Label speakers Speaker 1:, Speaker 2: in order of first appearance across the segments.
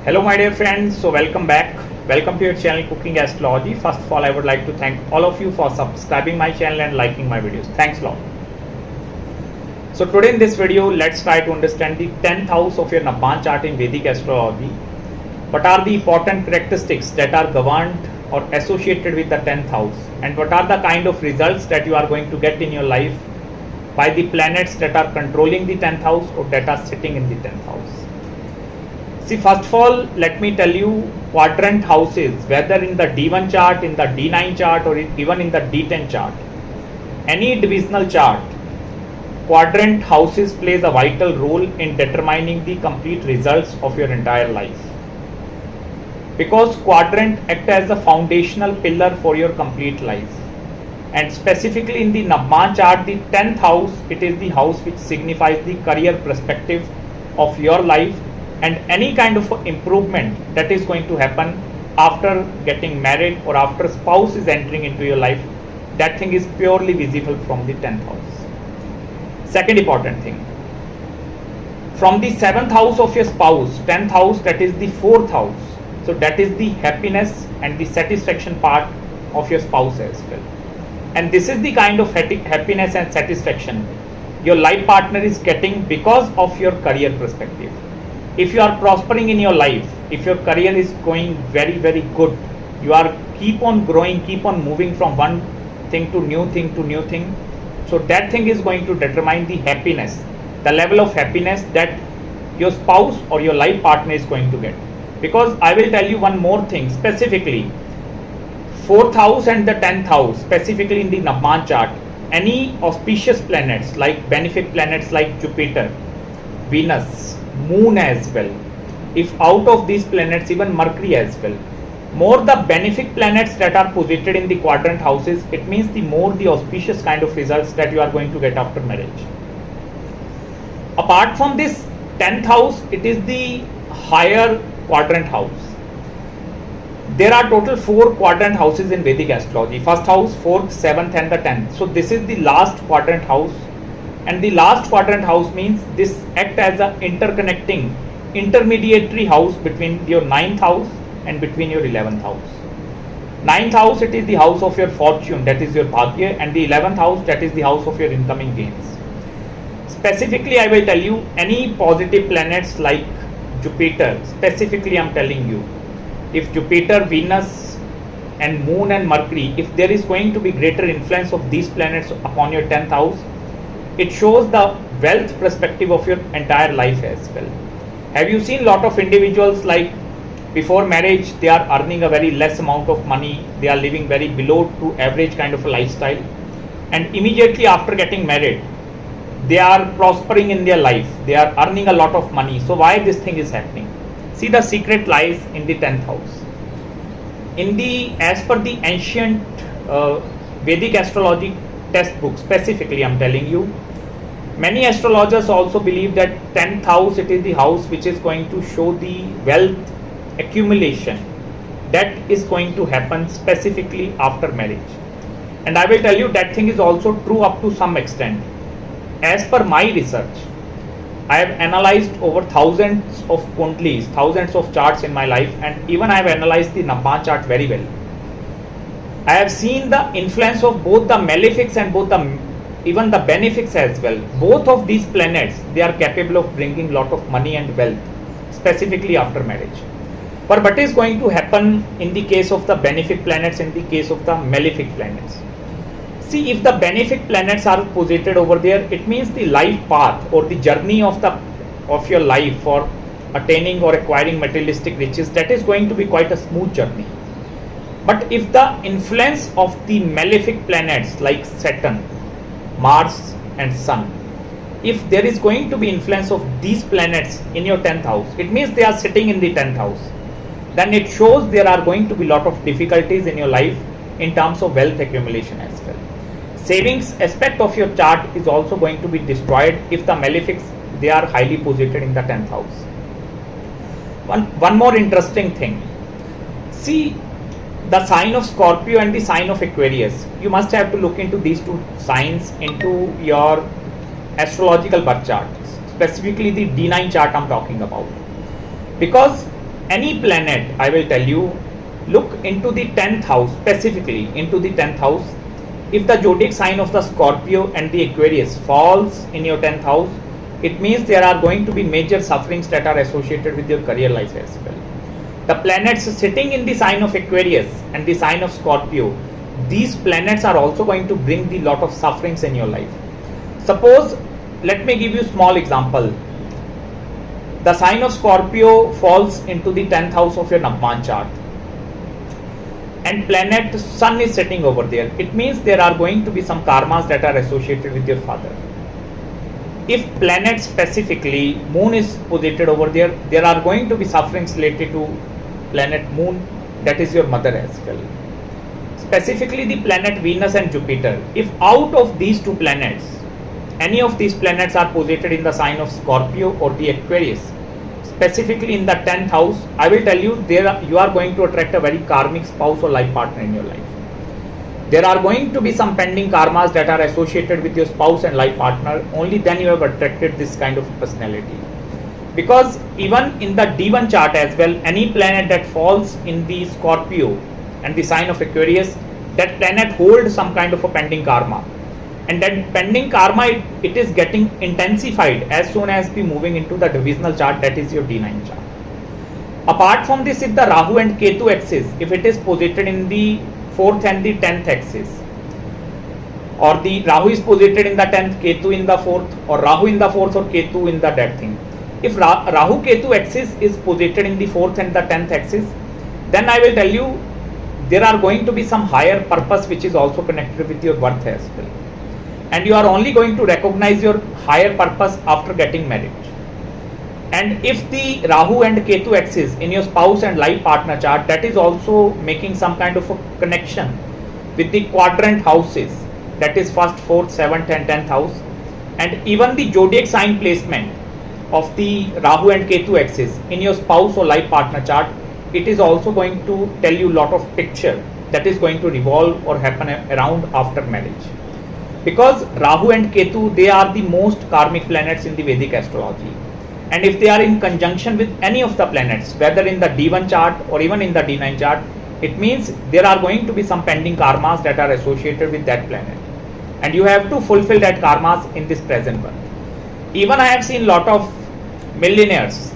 Speaker 1: Hello my dear friends, so welcome back. Welcome to your channel Cooking Astrology. First of all, I would like to thank all of you for subscribing my channel and liking my videos. Thanks a lot. So today in this video, let's try to understand the 10th house of your Navamsha chart in Vedic Astrology. What are the important characteristics that are governed or associated with the 10th house, and what are the kind of results that you are going to get in your life by the planets that are controlling the 10th house or that are sitting in the 10th house. See, first of all, let me tell you quadrant houses, whether in the D-1 chart, in the D-9 chart, or even in the D-10 chart, any divisional chart, quadrant houses plays a vital role in determining the complete results of your entire life. Because quadrant act as a foundational pillar for your complete life. And specifically in the Navamsha chart, the 10th house, it is the house which signifies the career perspective of your life and any kind of improvement that is going to happen after getting married or after spouse is entering into your life. That thing is purely visible from the 10th house. Second important thing, from the 7th house of your spouse, 10th house, that is the 4th house. So that is the happiness and the satisfaction part of your spouse as well. And this is the kind of happiness and satisfaction your life partner is getting because of your career perspective. If you are prospering in your life, if your career is going very, very good, you are keep on growing, keep on moving from one thing to new thing to new thing. So that thing is going to determine the happiness, the level of happiness that your spouse or your life partner is going to get. Because I will tell you one more thing specifically, 4th house and the 10th house, specifically in the Navamsha chart, any auspicious planets like benefic planets like Jupiter, Venus, Moon as well, if out of these planets even Mercury as well, more the benefic planets that are posited in the quadrant houses, it means the more the auspicious kind of results that you are going to get after marriage. Apart from this 10th house, it is the higher quadrant house. There are total 4 quadrant houses in Vedic astrology: 1st house, 4th, 7th and the 10th. So this is the last quadrant house, and the last quadrant house means this act as a interconnecting intermediary house between your 9th house and between your 11th house. 9th house, it is the house of your fortune, that is your bhagya, and the 11th house, that is the house of your incoming gains. Specifically, I will tell you any positive planets like Jupiter, specifically I am telling you, if Jupiter, Venus and Moon and Mercury, if there is going to be greater influence of these planets upon your 10th house, it shows the wealth perspective of your entire life as well. Have you seen lot of individuals like before marriage they are earning a very less amount of money, they are living very below to average kind of a lifestyle, and immediately after getting married they are prospering in their life, they are earning a lot of money. So why this thing is happening? See, the secret lies in the 10th house. As per the ancient Vedic astrology textbook, specifically I am telling you, many astrologers also believe that 10th house, it is the house which is going to show the wealth accumulation that is going to happen specifically after marriage. And I will tell you that thing is also true up to some extent. As per my research, I have analyzed over thousands of kundlis, thousands of charts in my life, and even I have analyzed the Navamsha chart very well. I have seen the influence of both the malefics and even the benefics as well. Both of these planets, they are capable of bringing lot of money and wealth, specifically after marriage. But what is going to happen in the case of the benefic planets, in the case of the malefic planets? See, if the benefic planets are posited over there, it means the life path or the journey of your life for attaining or acquiring materialistic riches, that is going to be quite a smooth journey. But if the influence of the malefic planets like Saturn, Mars and Sun, if there is going to be influence of these planets in your 10th house, it means they are sitting in the 10th house, then it shows there are going to be lot of difficulties in your life in terms of wealth accumulation as well. Savings aspect of your chart is also going to be destroyed if the malefics, they are highly posited in the 10th house. One more interesting thing. See, the sign of Scorpio and the sign of Aquarius, you must have to look into these two signs into your astrological birth chart, specifically the D-9 chart I'm talking about. Because any planet, I will tell you, look into the 10th house, specifically into the 10th house. If the zodiac sign of the Scorpio and the Aquarius falls in your 10th house, it means there are going to be major sufferings that are associated with your career life as well. The planets sitting in the sign of Aquarius and the sign of Scorpio, these planets are also going to bring the lot of sufferings in your life. Suppose, let me give you a small example. The sign of Scorpio falls into the 10th house of your Navamsha chart, and planet Sun is sitting over there. It means there are going to be some karmas that are associated with your father. If planet, specifically Moon, is posited over there, there are going to be sufferings related to planet Moon, that is your mother as well. Specifically the planet Venus and Jupiter. If out of these two planets, any of these planets are posited in the sign of Scorpio or the Aquarius, specifically in the 10th house, I will tell you, you are going to attract a very karmic spouse or life partner in your life. There are going to be some pending karmas that are associated with your spouse and life partner. Only then you have attracted this kind of personality. Because even in the D-9 chart as well, any planet that falls in the Scorpio and the sign of Aquarius, that planet holds some kind of a pending karma. And that pending karma, it is getting intensified as soon as we moving into the divisional chart, that is your D-9 chart. Apart from this, if the Rahu and Ketu axis, if it is posited in the 4th and the 10th axis, or the Rahu is posited in the 10th, Ketu in the 4th, or Rahu in the 4th or Ketu in the that thing. If Rahu Ketu axis is posited in the 4th and the 10th axis, then I will tell you, there are going to be some higher purpose which is also connected with your birth as well. And you are only going to recognize your higher purpose after getting married. And if the Rahu and Ketu axis in your spouse and life partner chart, that is also making some kind of a connection with the quadrant houses, that is 1st, 4th, 7th and 10th house, and even the zodiac sign placement of the Rahu and Ketu axis in your spouse or life partner chart, it is also going to tell you lot of picture that is going to revolve or happen around after marriage. Because Rahu and Ketu, they are the most karmic planets in the Vedic astrology. And if they are in conjunction with any of the planets, whether in the D-9 chart or even in the D-9 chart, it means there are going to be some pending karmas that are associated with that planet. And you have to fulfill that karmas in this present birth. Even I have seen lot of millionaires,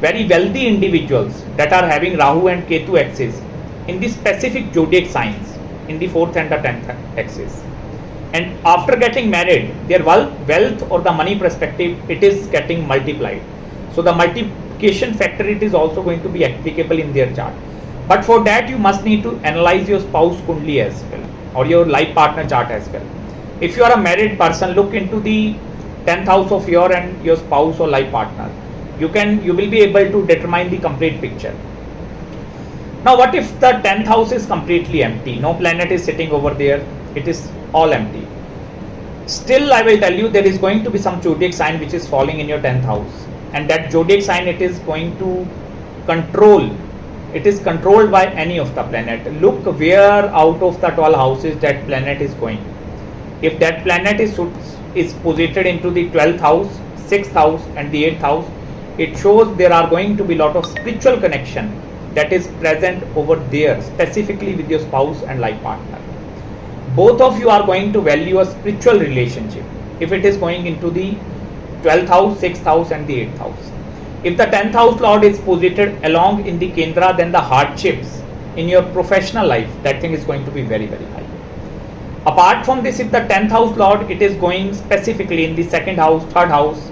Speaker 1: very wealthy individuals that are having Rahu and Ketu axis in the specific zodiac signs in the 4th and the 10th axis. And after getting married, their wealth or the money perspective, it is getting multiplied. So the multiplication factor, it is also going to be applicable in their chart. But for that, you must need to analyze your spouse kundli as well, or your life partner chart as well. If you are a married person, look into the 10th house of your and your spouse or life partner. You will be able to determine the complete picture. Now, what if the 10th house is completely empty? No planet is sitting over there. It is all empty. Still, I will tell you, there is going to be some zodiac sign which is falling in your 10th house, and that zodiac sign, it is going to control. It is controlled by any of the planet. Look where out of the 12 houses that planet is going. If that planet is posited into the 12th house, 6th house and the 8th house, it shows there are going to be lot of spiritual connection that is present over there, specifically with your spouse and life partner. Both of you are going to value a spiritual relationship if it is going into the 12th house, 6th house and the 8th house. If the 10th house lord is posited along in the Kendra, then the hardships in your professional life, that thing is going to be very, very high. Apart from this, if the 10th house lord, it is going specifically in the 2nd house, 3rd house,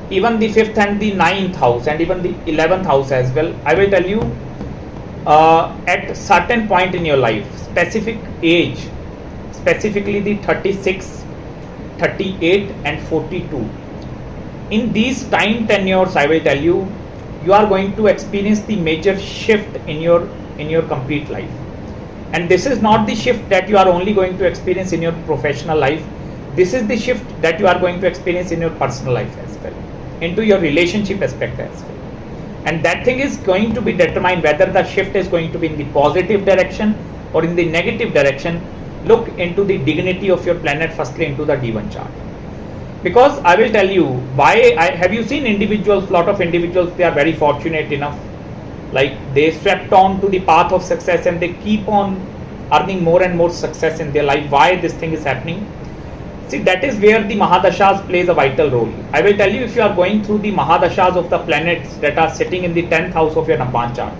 Speaker 1: even the 5th and the 9th house and even the 11th house as well, I will tell you, at certain point in your life, specific age, specifically the 36, 38 and 42. In these time tenures, I will tell you, you are going to experience the major shift in your complete life. And this is not the shift that you are only going to experience in your professional life. This is the shift that you are going to experience in your personal life as well, into your relationship aspect as well. And that thing is going to be determined whether the shift is going to be in the positive direction or in the negative direction. Look into the dignity of your planet firstly into the D-9 chart. Because I will tell you why. Have you seen individuals, lot of individuals, they are very fortunate enough like they swept on to the path of success and they keep on earning more and more success in their life. Why this thing is happening? See, that is where the Mahadashas plays a vital role. I will tell you, if you are going through the Mahadashas of the planets that are sitting in the 10th house of your Navamsha chart,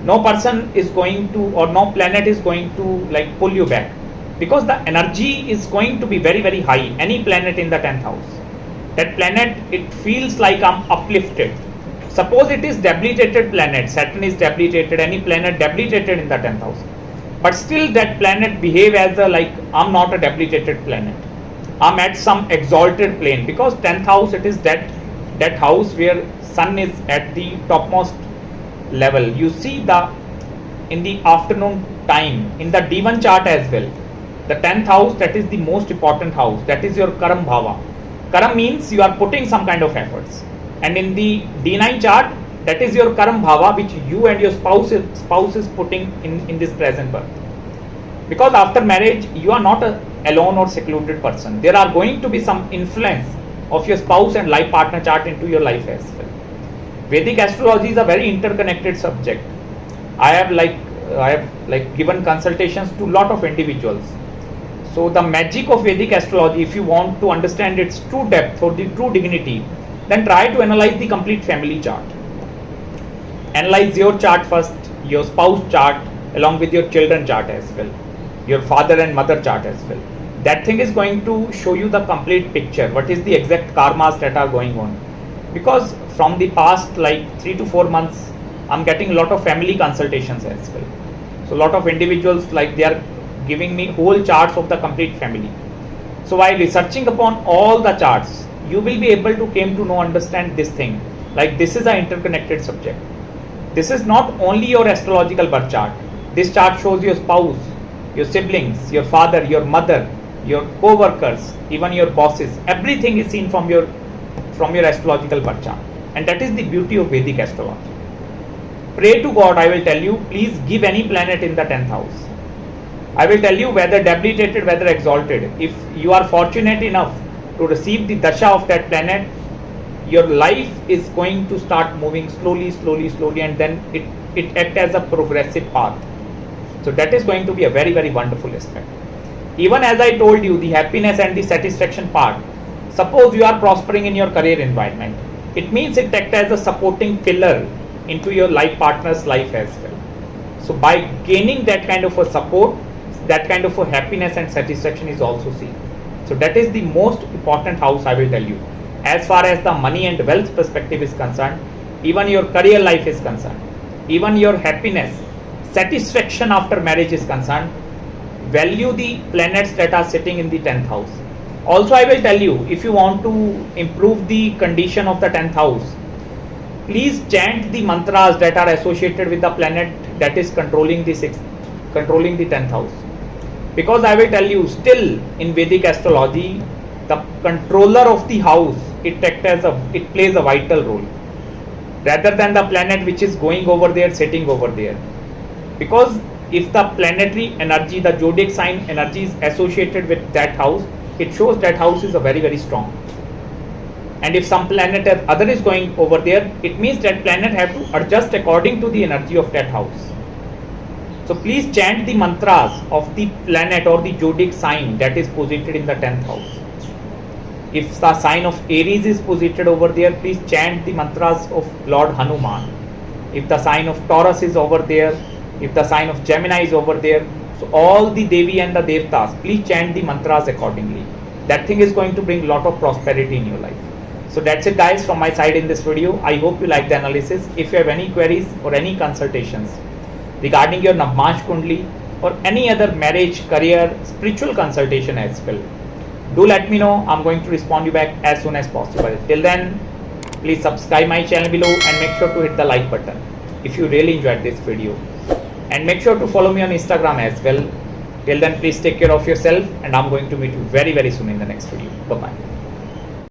Speaker 1: no person is going to, or no planet is going to like pull you back, because the energy is going to be very, very high. Any planet in the 10th house, that planet, it feels like I'm uplifted. Suppose it is debilitated planet, Saturn is debilitated, any planet debilitated in the 10th house, but still that planet behave as a like, I'm not a debilitated planet, I'm at some exalted plane, because 10th house, it is that house where sun is at the topmost level. You see in the afternoon time in the D-9 chart as well, the 10th house, that is the most important house, that is your Karam Bhava. Karam means you are putting some kind of efforts, and in the D-9 chart, that is your Karam Bhava, which you and your spouse is putting in this present birth. Because after marriage, you are not a alone or secluded person. There are going to be some influence of your spouse and life partner chart into your life as well. Vedic astrology is a very interconnected subject. I have given consultations to lot of individuals. So the magic of Vedic astrology, if you want to understand its true depth or the true dignity, then try to analyze the complete family chart. Analyze your chart first, your spouse chart, along with your children chart as well, your father and mother chart as well. That thing is going to show you the complete picture, what is the exact karmas that are going on. Because from the past like 3 to 4 months, I'm getting a lot of family consultations as well. So a lot of individuals, like they are giving me whole charts of the complete family. So while researching upon all the charts, you will be able to came to know, understand this thing. Like this is an interconnected subject. This is not only your astrological birth chart. This chart shows your spouse, your siblings, your father, your mother, your co-workers, even your bosses. Everything is seen from your astrological birth chart, and that is the beauty of Vedic astrology. Pray to God, I will tell you, please give any planet in the 10th house. I will tell you whether debilitated, whether exalted. If you are fortunate enough to receive the dasha of that planet, your life is going to start moving slowly, and then it acts as a progressive path. So that is going to be a very, very wonderful aspect. Even as I told you, the happiness and the satisfaction part, suppose you are prospering in your career environment, it means it acts as a supporting pillar into your life partner's life as well. So by gaining that kind of a support, that kind of a happiness and satisfaction is also seen. So that is the most important house, I will tell you. As far as the money and wealth perspective is concerned, even your career life is concerned, even your happiness, satisfaction after marriage is concerned, value the planets that are sitting in the 10th house. Also, I will tell you, if you want to improve the condition of the 10th house, please chant the mantras that are associated with the planet that is controlling the 10th house. Because I will tell you, still in Vedic astrology, the controller of the house, it plays a vital role, rather than the planet which is going over there, sitting over there. Because if the planetary energy, the zodiac sign energy is associated with that house, it shows that house is a very, very strong. And if some planet other is going over there, it means that planet have to adjust according to the energy of that house. So please chant the mantras of the planet or the zodiac sign that is posited in the 10th house. If the sign of Aries is posited over there, please chant the mantras of Lord Hanuman. If the sign of Taurus is over there, if the sign of Gemini is over there, so all the Devi and the Devtas, please chant the mantras accordingly. That thing is going to bring lot of prosperity in your life. So that's it guys from my side in this video. I hope you like the analysis. If you have any queries or any consultations regarding your Navamsha Kundli or any other marriage, career, spiritual consultation as well, do let me know. I'm going to respond you back as soon as possible. Till then, please subscribe my channel below and make sure to hit the like button if you really enjoyed this video. And make sure to follow me on Instagram as well. Till then, please take care of yourself, and I'm going to meet you very, very soon in the next video. Bye-bye.